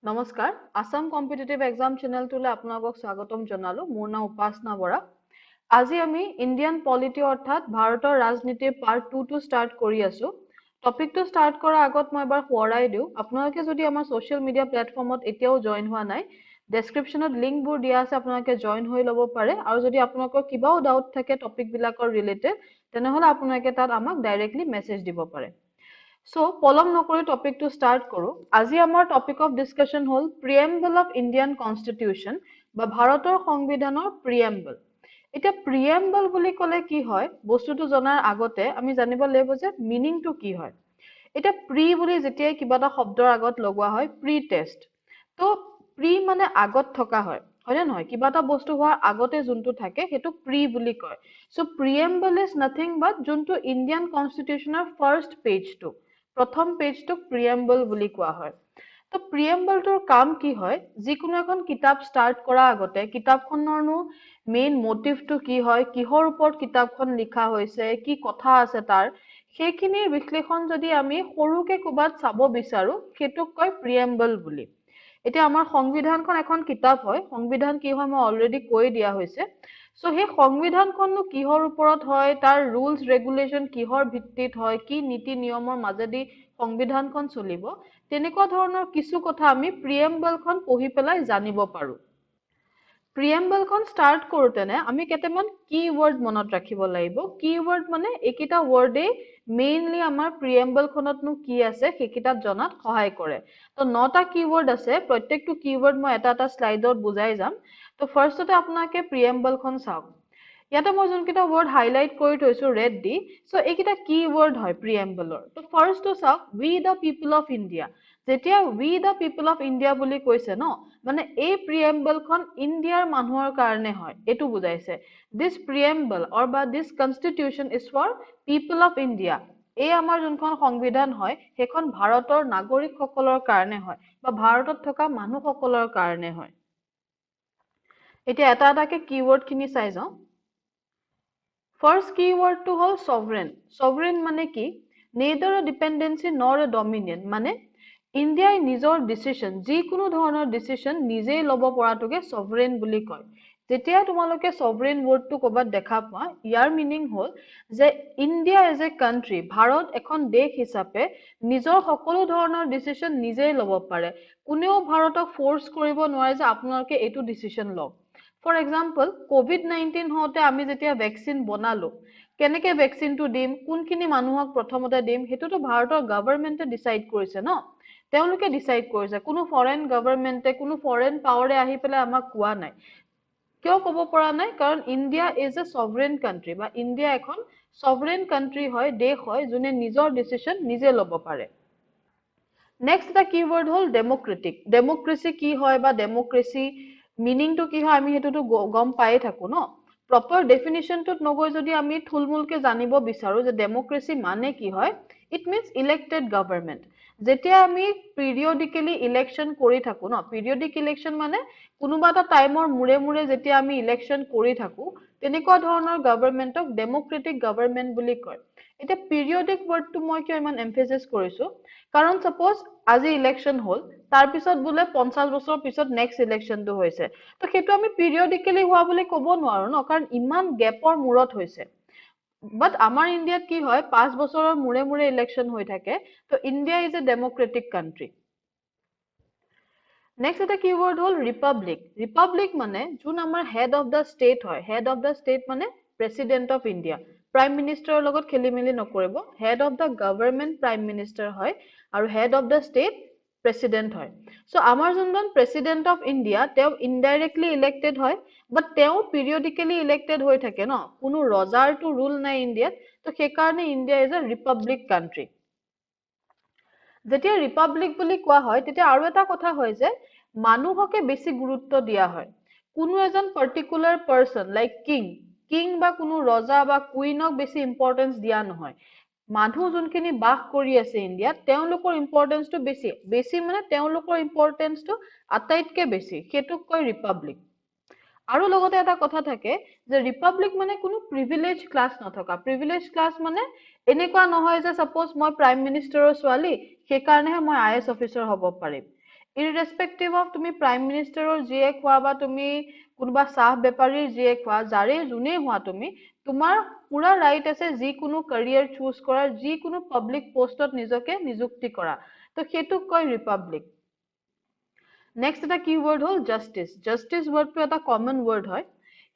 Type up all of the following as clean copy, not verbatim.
নমস্কাৰ Assam competitive exam চেনেলটোলৈ আপোনালোকক স্বাগতম জনালো মোৰ নাম উপাসনা বৰা আজি আমি ইণ্ডিয়ান পলিটি অৰ্থাৎ ভাৰতৰ ৰাজনীতিৰ পাৰ্ট 2 টো ষ্টাৰ্ট কৰি আছো টপিকটো ষ্টাৰ্ট কৰাৰ আগত মই এবাৰ সোঁৱৰাই দিওঁ আপোনালোকে যদি আমাৰ সোশ্যাল মিডিয়া প্লেটফৰ্মত এতিয়াও জয়েন হোৱা নাই ডেসক্ৰিপচনত লিংকবোৰ দিয়া আছে আপোনালোকে জয়েন হৈ ল'ব পাৰে আৰু যদি আপোনালোকৰ কিবাও ডাউট থাকে টপিক বিলাকৰ ৰিলেটেড তেনেহলে আপোনালোকে তাত আমাক ডাইৰেক্টলি মেছেজ দিব পাৰে So, পলম নকৰি টপিকটো ষ্টাৰ্ট কৰো আজি আমাৰ টপিক অফ ডিসকাশন হল প্ৰিএম্বল অফ ইণ্ডিয়ান কনষ্টিটিউচন বা ভাৰতৰ সংবিধানৰ প্ৰিএম্বল এতিয়া প্ৰিএম্বল বুলি ক'লে কি হয় বস্তুটো জনাৰ আগতে আমি জানিব লাগিব যে মিনিংটো কি হয় এটা প্ৰি বুলি যেতিয়া কিবা এটা শব্দৰ আগত লগোৱা হয় প্ৰি টেষ্ট তো প্ৰি মানে আগত থকা হয় হয়নে নহয় কিবা এটা বস্তু হোৱাৰ আগতে যোনটো থাকে সেইটো প্ৰি বুলি কয় সো প্ৰিএম্বল ইজ নাথিং বাট যোনটো ইণ্ডিয়ান কনষ্টিটিউচনৰ ফাৰ্ষ্ট পেজটো প্ৰথম পেজটোক প্ৰিএম্বল বুলি কোৱা হয় তো প্ৰিএম্বলটোৰ কাম কি হয় যিকোনো এখন কিতাপ ষ্টাৰ্ট কৰাৰ আগতে কিতাপখনৰনো মেইন মোটিভটো কি হয় কিহৰ ওপৰত কিতাপখন লিখা হৈছে কি কথা আছে তাৰ সেইখিনিৰ বিশ্লেষণ যদি আমি সৰুকে ক'বাত চাব বিচাৰো সেইটোক কয় প্ৰিএম্বল বুলি এতিয়া আমাৰ সংবিধানখন এখন কিতাপ হয় সংবিধান কি হয় মই অলৰেডি কৈ দিয়া হৈছে সো সেই সংবিধানখননো কিহৰ ওপৰত হয় তাৰ ৰুলস ৰেগুলেশন কিহৰ ভিত্তিত হয় কি নীতি নিয়মৰ মাজেদি সংবিধানখন চলিব তেনেকুৱা ধৰণৰ কিছু কথা আমি প্ৰিএম্বলখন পঢ়ি পেলাই জানিব পাৰো প্ৰিএম্বলখন ষ্টাৰ্ট কৰোতেনে আমি কেইটামান কিৱৰ্ড মনত ৰাখিব লাগিব কিৱৰ্ড মানে এইকেইটা ৱৰ্ডে মেইনলি আমাৰ প্ৰিএম্বলখনতনো কি আছে সেইকেইটাত জনাত সহায় কৰে তো 9টা কিৱৰ্ড আছে প্ৰত্যেকটো কিৱৰ্ড মই এটা এটা স্লাইডত বুজাই যাম তো ফাৰ্ষ্টতে আপোনাকে প্ৰিএম্বলখন চাওক ইয়াতে মই যোনকেইটা ৱৰ্ড হাইলাইট কৰি থৈছো ৰেড দি সো এইকেইটা কিৱৰ্ড হয় প্ৰিএম্বলৰ তো ফাৰ্ষ্টটো চাওক উই দা পিপল অফ ইণ্ডিয়া যেতিয়া উই দা পিপল অফ ইণ্ডিয়া বুলি কৈছে ন মানে এই প্ৰিএম্বলখন ইণ্ডিয়াৰ মানুহৰ কাৰণে হয় এইটো বুজাইছে দিস প্ৰিএম্বল অৰ বা this constitution is for people of India এই আমাৰ যোনখন সংবিধান হয় সেইখন ভাৰতৰ নাগৰিকসকলৰ কাৰণে হয় বা ভাৰতত থকা মানুহসকলৰ কাৰণে হয় এতিয়া এটা এটাকে কিৱৰ্ড খিনি চাই যাওঁ First keyword to hall sovereign. Sovereign মানে কি? Neither a dependency nor a dominion. মানে ইণ্ডিয়াই নিজৰ ডিসিশন যিকোনো ধৰণৰ ডিসিশন নিজেই ল'ব পৰাটোকে sovereign বুলি কয় যেতিয়া তোমালোকে sovereign wordটো ক'বাত দেখা পোৱা ইয়াৰ মিনিং হল যে India as a country Bharat এখন দেশ হিচাপে নিজৰ সকলো ধৰণৰ ডিসিশন নিজেই ল'ব পাৰে কোনেও ভাৰতক ফোৰ্স কৰিব নোৱাৰে যে আপোনালোকে এইটো ডিসিশন লওক For example, COVID-19 হওঁতে আমি যেতিয়া ভেকচিন বনালো কেনেকে ভেকচিনটো দিম কোনখিনি মানুহক প্ৰথমতে দিম হেতুটো ভাৰতৰ গভৰ্ণমেণ্টে ডিসাইড কৰিছে ন তেওঁলোকে ডিসাইড কৰিছে কোনো ফৰেন গভৰ্ণমেণ্টে কোনো ফৰেন পাৱাৰে আহি পেলাই আমাক কোৱা নাই কিয় ক'ব পৰা নাই কাৰণ ইণ্ডিয়া ইজ এ সভৰেন কান্ট্ৰি বা ইণ্ডিয়া এখন সভৰেন কান্ট্ৰি হয় দেশ হয় যোনে নিজৰ ডিসিশন নিজে ল'ব পাৰে নেক্সট এটা কিৱৰ্ড হল ডেমোক্ৰেটিক ডেমোক্ৰেসি কি হয় বা ডেমোক্ৰেসি মিনিংটো কি হয় আমি হেতুটো গম পায়ে থাকো ন প্ৰপাৰ ডেফিনিশনটোত নগৈ যদি আমি থুলমুলকে জানিব বিচাৰো যে ডেমোক্ৰেসি মানে কি হয় ইট মিন্স ইলেক্টেড গভৰ্ণমেণ্ট যেতিয়া আমি পিৰিয়ডিকেলি ইলেকশ্যন কৰি থাকো ন পিৰিয়ডিক ইলেকশ্যন মানে কোনোবা এটা টাইমৰ মুৰে মুৰে যেতিয়া আমি ইলেকশ্যন কৰি থাকো তেনেকুৱা ধৰণৰ গভৰ্ণমেণ্টক ডেমোক্ৰেটিক গভৰ্ণমেণ্ট বুলি কয় এতিয়া পিৰিয়ডিক ৱৰ্ডটো মই কিয় ইমান এমফেচাইজ কৰিছো কাৰণ সাপোজ আজি ইলেকশ্যন হল তাৰ পিছত বোলে 50 বছৰ পিছত নেক্সট ইলেকশ্যনটো হৈছে তো সেইটো আমি পিৰিয়ডিকেলি হোৱা বুলি ক'ব নোৱাৰো ন কাৰণ ইমান গেপৰ মূৰত হৈছে বাট আমাৰ ইণ্ডিয়াত কি হয় 5 বছৰৰ মুৰে মুৰে ইলেকশ্যন হৈ থাকে তো India is a democratic country next এটা কিৱৰ্ড হল ৰিপাব্লিক ৰিপাব্লিক মানে যোন আমাৰ হেড অফ দা ষ্টেট হয় হেড অফ দা ষ্টেট মানে প্ৰেসিডেন্ট অফ ইণ্ডিয়া প্ৰাইম মিনিষ্টাৰৰ লগত খেলি মেলি নকৰিব head of the government prime minister হয় আৰু head of the state president হয় সো আমাৰ যোনজন প্ৰেসিডেন্ট অফ ইণ্ডিয়া তেওঁ ইনডাইৰেক্টলি ইলেক্টেড হয় বাট তেওঁ পিৰিয়ডিকেলি ইলেক্টেড হৈ থাকে ন কোনো ৰজাৰটো ৰুল নাই ইণ্ডিয়াত তো সেইকাৰণে India is a Republic country যেতিয়া ৰিপাব্লিক বুলি কোৱা হয় তেতিয়া আৰু এটা কথা হয় যে মানুহকে বেছি গুৰুত্ব দিয়া হয় কোনো এজন পাৰ্টিকুলাৰ পাৰ্সন লাইক কিং বা কোনো ৰজা বা কুইনক বেছি ইম্পৰ্টেন্স দিয়া নহয় মানুহ যোনখিনি বাস কৰি আছে ইণ্ডিয়াত তেওঁলোকৰ ইম্পৰ্টেন্সটো বেছি বেছি মানে তেওঁলোকৰ ইম্পৰ্টেন্সটো আটাইতকৈ বেছি সেইটোক কয় ৰিপাব্লিক আৰু লগতে এটা কথা থাকে যে ৰিপাব্লিক মানে কোনো প্ৰিভিলেজ ক্লাছ নথকা প্ৰিভিলেজ ক্লাছ মানে এনেকুৱা নহয় যে সাপোজ মই প্ৰাইম মিনিষ্টাৰৰ ছোৱালী সেইকাৰণেহে মই আইএছ অফিচাৰ হ'ব পাৰিম ইৰৰেস্পেক্টিভ অফ তুমি প্ৰাইম মিনিষ্টাৰৰ যিয়ে খোৱা বা তুমি কোনোবা চাহ বেপাৰীৰ যিয়ে খোৱা যাৰে যোনে হোৱা তুমি তোমাৰ পুৰা ৰাইট আছে যিকোনো কেৰিয়াৰ চুজ কৰাৰ যিকোনো পাব্লিক পোষ্টত নিজকে নিযুক্তি কৰা তো সেইটোক কয় ৰিপাব্লিক নেক্সট এটা কি ৱৰ্ড হ'ল জাষ্টিস জাষ্টিস ৱৰ্ডটো এটা কমন ৱৰ্ড হয়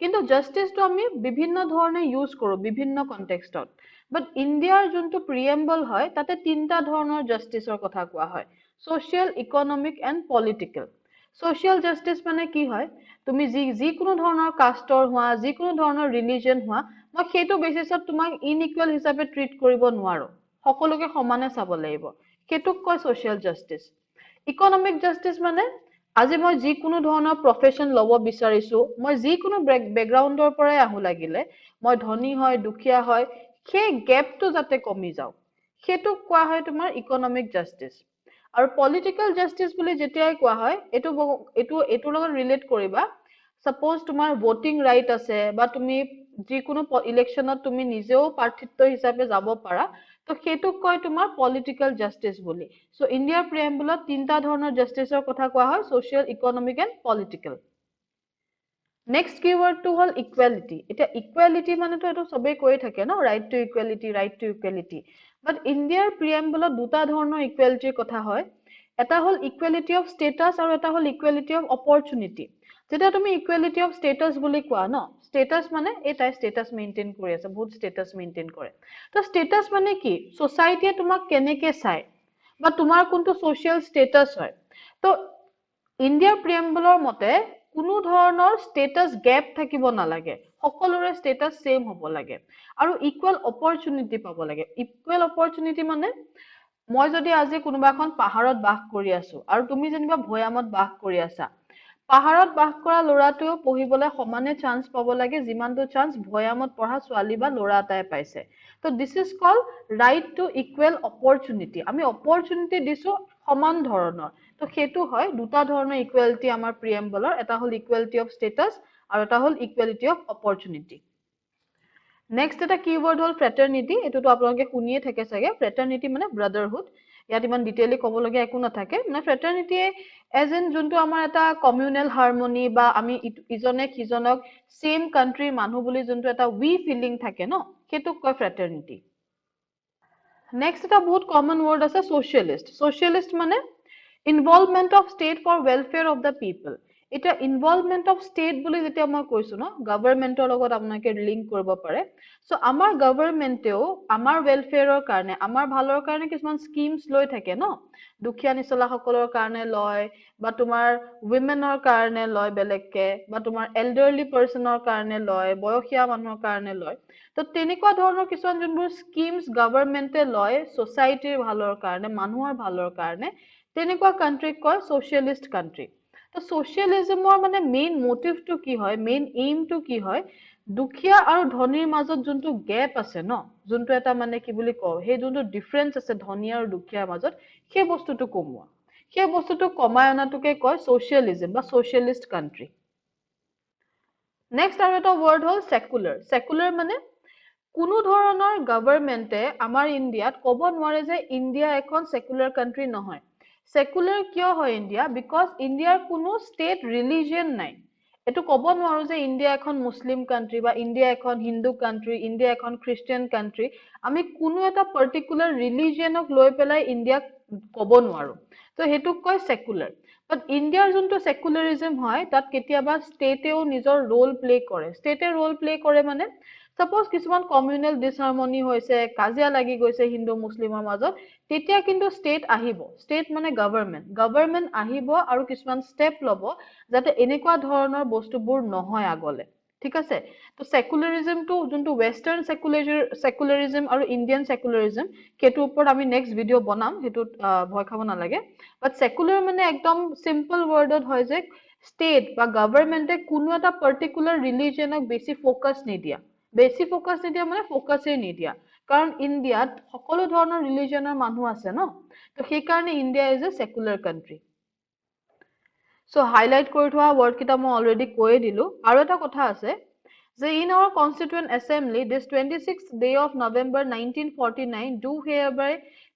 কিন্তু জাষ্টিসটো আমি বিভিন্ন ধৰণে ইউজ কৰো বিভিন্ন কনটেক্সটত বাট ইণ্ডিয়াৰ যোনটো প্ৰিএম্বল হয় তাতে তিনিটা ধৰণৰ জাষ্টিসৰ কথা কোৱা হয় social economic and political social justice মানে কি হয় তুমি যিকোনো ধৰণৰ কাষ্টৰ হোৱা যিকোনো ধৰণৰ ৰিলিজন হোৱা মই সেইটো বেচিছত তোমাক ইনইকুৱেল হিচাপে ট্ৰিট কৰিব নোৱাৰো সকলোকে সমানে চাব লাগিব সেইটোক কয় social justice economic justice মানে আজি মই যিকোনো ধৰণৰ প্ৰফেশন ল'ব বিচাৰিছো মই যিকোনো বেকগ্ৰাউণ্ডৰ পৰাই আহো লাগিলে মই ধনী হয় দুখীয়া হয় সেই গেপটো যাতে কমি যাওক সেইটোক কোৱা হয় তোমাৰ ইকনমিক জাষ্টিস আৰু পলিটিক্যাল জাষ্টিস বুলি যেতিয়াই কোৱা হয় এটোৰ লগত ৰিলেট কৰিবা সাপোজ তোমাৰ ভোটিং ৰাইট আছে বা তুমি যিকোনো ইলেকশনত তুমি নিজেও প্ৰাৰ্থিত্ব হিচাপে যাব পাৰা তো সেইটোক কয় তোমাৰ পলিটিক্যাল জাষ্টিস বুলি সো ইণ্ডিয়াৰ প্ৰিএম্বলত তিনিটা ধৰণৰ জাষ্টিসৰ কথা কোৱা হয় social economic and political next কিৱৰ্ডটো হ'ল ইকুৱেলিটি এতিয়া ইকুৱেলিটি মানেতো এটো সবে কৈ থাকে ন ৰাইট টু ইকুৱেলিটি বাট ইণ্ডিয়াৰ প্ৰিএম্বলত দুটা ধৰণৰ ইকুৱেলিটিৰ কথা হয় এটা হ'ল ইকুৱেলিটি অফ ষ্টেটাছ আৰু এটা হ'ল ইকুৱেলিটি অফ অপৰচুনিটি যেতিয়া তুমি ইকুৱেলিটি অফ ষ্টেটাছ বুলি কোৱা ন ষ্টেটাছ মানে এই তাই ষ্টেটাছ মেইনটেইন কৰি আছে বহুত ষ্টেটাছ মেইনটেইন কৰে তো ষ্টেটাছ মানে কি সোসাইটিয়ে তোমাক কেনেকে চায় বা তোমাৰ কোনটো সোশ্যাল ষ্টেটাছ হয় তো ইণ্ডিয়াৰ প্ৰিএম্বলৰ মতে কোনো ধৰণৰ ষ্টেটাছ গেপ থাকিব নালাগে সকলোৰে ষ্টেটাছ সেম হ'ব লাগে আৰু ইকুৱেল অপৰচুনিটি পাব লাগে ইকুৱেল অপৰচুনিটি মানে মই যদি আজি কোনোবা এখন পাহাৰত বাস কৰি আছো আৰু তুমি যেনিবা ভৈয়ামত বাস কৰি আছা পাহাৰত বাস কৰা ল'ৰাটোও পঢ়িবলৈ সমানে চান্স পাব লাগে যিমানটো চান্স ভৈয়ামত পঢ়া ছোৱালী বা ল'ৰা এটাই পাইছে তো this is call right to equal opportunity আমি অপৰচুনিটি দিছো সমান ধৰণৰ তো সেইটো হয় দুটা ধৰণৰ ইকুৱেলিটি আমাৰ প্ৰিএম্বলৰ এটা হ'ল ইকুৱেলিটি অফ ষ্টেটাছ আৰু এটা হ'ল ইকুৱেলিটি অফ অপৰচুনিটি নেক্সট এটা কিৱৰ্ড হ'ল ফ্ৰেটাৰনিটি এটোতো আপোনালোকে শুনিয়ে থাকে চাগে ফ্ৰেটাৰনিটি মানে ব্ৰাদাৰহুড ইয়াত ইমান ডিটেইলি ক'বলগীয়া একো নাথাকে মানে ফ্ৰেটাৰনিটিয়ে এজ এন যোনটো আমাৰ এটা কমিউনেল হাৰমনি বা আমি ইজনে সিজনক সেম কান্ট্ৰিৰ মানুহ বুলি যোনটো এটা উই ফিলিং থাকে ন সেইটোক কয় ফ্ৰেটাৰনিটি নেক্সট এটা বহুত কমন ৱৰ্ড আছে সোশ্যালিষ্ট মানে involvement of state for welfare of the people এটা ইনভলভমেন্ট অফ ষ্টেট বুলি যেতিয়া মই কৈছো ন গভৰ্ণমেন্টৰ লগত আপোনালোকে লিংক কৰিব পাৰে সো আমাৰ গভৰ্ণমেন্টেও আমাৰ ৱেলফেয়াৰৰ কাৰণে আমাৰ ভালৰ কাৰণে কিছুমান স্কিমছ লৈ থাকে ন দুখীয়া নিচলাসকলৰ কাৰণে লয় বা তোমাৰ উইমেনৰ কাৰণে লয় বেলেগকে বা তোমাৰ এল্ডাৰলি পাৰ্সনৰ কাৰণে লয় বয়সীয়া মানুহৰ কাৰণে লয় তো তেনেকুৱা ধৰণৰ কিছুমান যোনবোৰ স্কিমছ গভৰ্ণমেন্টে লয় সোসাইটিৰ ভালৰ কাৰণে মানুহৰ ভালৰ কাৰণে তেনেকুৱা কান্ট্ৰিক কয় সোশ্যালিষ্ট কান্ট্ৰি তো সোশ্যালিজমৰ মানে মেইন মোটিভটো কি হয় মেইন এইমটো কি হয় দুখীয়া আৰু ধনীৰ মাজত যোনটো গেপ আছে ন যোনটো এটা মানে কি বুলি কওঁ সেই যোনটো ডিফাৰেন্স আছে ধনী আৰু দুখীয়াৰ মাজত সেই বস্তুটো কমোৱা সেই বস্তুটো কমাই অনাটোকে কয় সোশ্যালিজম বা সোশ্যালিষ্ট কান্ট্ৰি নেক্সট আৰু এটা ৱৰ্ড হ'ল সেকুলাৰ মানে কোনো ধৰণৰ গভৰ্ণমেন্টে আমাৰ ইণ্ডিয়াত ক'ব নোৱাৰে যে ইণ্ডিয়া এখন সেকুলাৰ কান্ট্ৰি নহয় সেকুলাৰ কিয় হয় ইণ্ডিয়া বিকজ ইণ্ডিয়াৰ কোনো ষ্টেট ৰিলিজিয়ন নাই এটো ক'ব নোৱাৰো যে ইণ্ডিয়া এখন মুছলিম কান্ট্ৰি বা ইণ্ডিয়া এখন হিন্দু কান্ট্ৰি ইণ্ডিয়া এখন খ্ৰীষ্টিয়ান কান্ট্ৰি আমি কোনো এটা পাৰ্টিকুলাৰ ৰিলিজিয়নক লৈ পেলাই ইণ্ডিয়াক ক'ব নোৱাৰো তো হেতুক কয় সেকুলাৰ বাট ইণ্ডিয়াৰ যোনটো সেকুলাৰিজম হয় তাত কেতিয়াবা ষ্টেটেও নিজৰ ৰোল প্লে কৰে ষ্টেটে ৰোল প্লে কৰে মানে সাপোজ কিছুমান কমিউনেল ডিসহাৰমনি হৈছে কাজিয়া লাগি গৈছে হিন্দু মুছলিমৰ মাজত তেতিয়া কিন্তু ষ্টেট আহিব ষ্টেট মানে গভৰ্ণমেন্ট আহিব আৰু কিছুমান ষ্টেপ ল'ব যাতে এনেকুৱা ধৰণৰ বস্তুবোৰ নহয় আগলে ঠিক আছে তো সেকুলাৰিজমটো যোনটো ওয়েষ্টাৰ্ণ সেকুলাৰিজম আৰু ইণ্ডিয়ান সেকুলাৰিজম কেটোৰ ওপৰত আমি নেক্সট ভিডিও বনাম হেতুত ভয় খাব নালাগে বাট সেকুলাৰ মানে একদম সিম্পল ৱৰ্ডত হয় যে ষ্টেট বা গভৰ্ণমেন্টে কোনো এটা পাৰ্টিকুলাৰ ৰিলিজিয়নক বেছি ফোকাস নিদিয়া বেছি ফোকাস নিদিয়া মানে ফোকাসে নিদিয়া কাৰণ ইণ্ডিয়াত সকলো ধৰণৰ ৰিলিজিয়নৰ মানুহ আছে ন তো সেই কাৰণে India is a secular country so highlight কৰি থোৱা ৱৰ্ড কিটা মই অলৰেডি কৈয়ে দিলো আৰু এটা কথা আছে যে in our constituent assembly this 26th day of November 1949 do hereby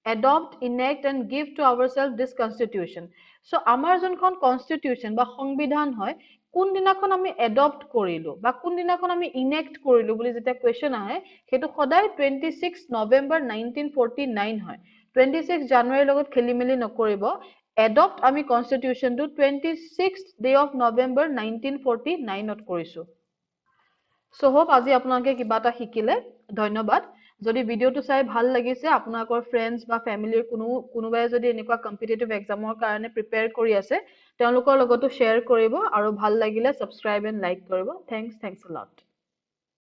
adopt enact and give to ourselves this constitution so আমাৰ যোনখন কনষ্টিটিউচন বা সংবিধান হয় কোন দিনাখন আমি এডপ্ট কৰিলো বা কোন দিনাখন আমি ইনেক্ট কৰিলো বুলি যেতিয়া কোৱেশ্চন আহে সেইটো সদায় 26 নৱেম্বৰ 1949 হয় 26 জানুৱাৰীৰ লগত খেলিমেলি নকৰিব এডপ্ট আমি কনষ্টিটিউচনটো 26th ডে অফ নৱেম্বৰ 1949 ত কৰিছো সো হোপ আজি আপোনালোকে কিবা এটা শিকিলে ধন্যবাদ যদি ভিডিওটো চাই ভাল লাগিছে আপোনালোকৰ ফ্ৰেণ্ডছ বা ফ্যামিলিৰ কোনোবাই যদি এনেকুৱা কম্পিটিটিভ এক্সামৰ কাৰণে প্ৰিপেয়াৰ কৰি আছে তেওঁলোকৰ লগতো শ্বেয়াৰ কৰিব আৰু ভাল লাগিলে সাবস্ক্ৰাইব এণ্ড লাইক কৰিব থ্যাঙ্কস a lot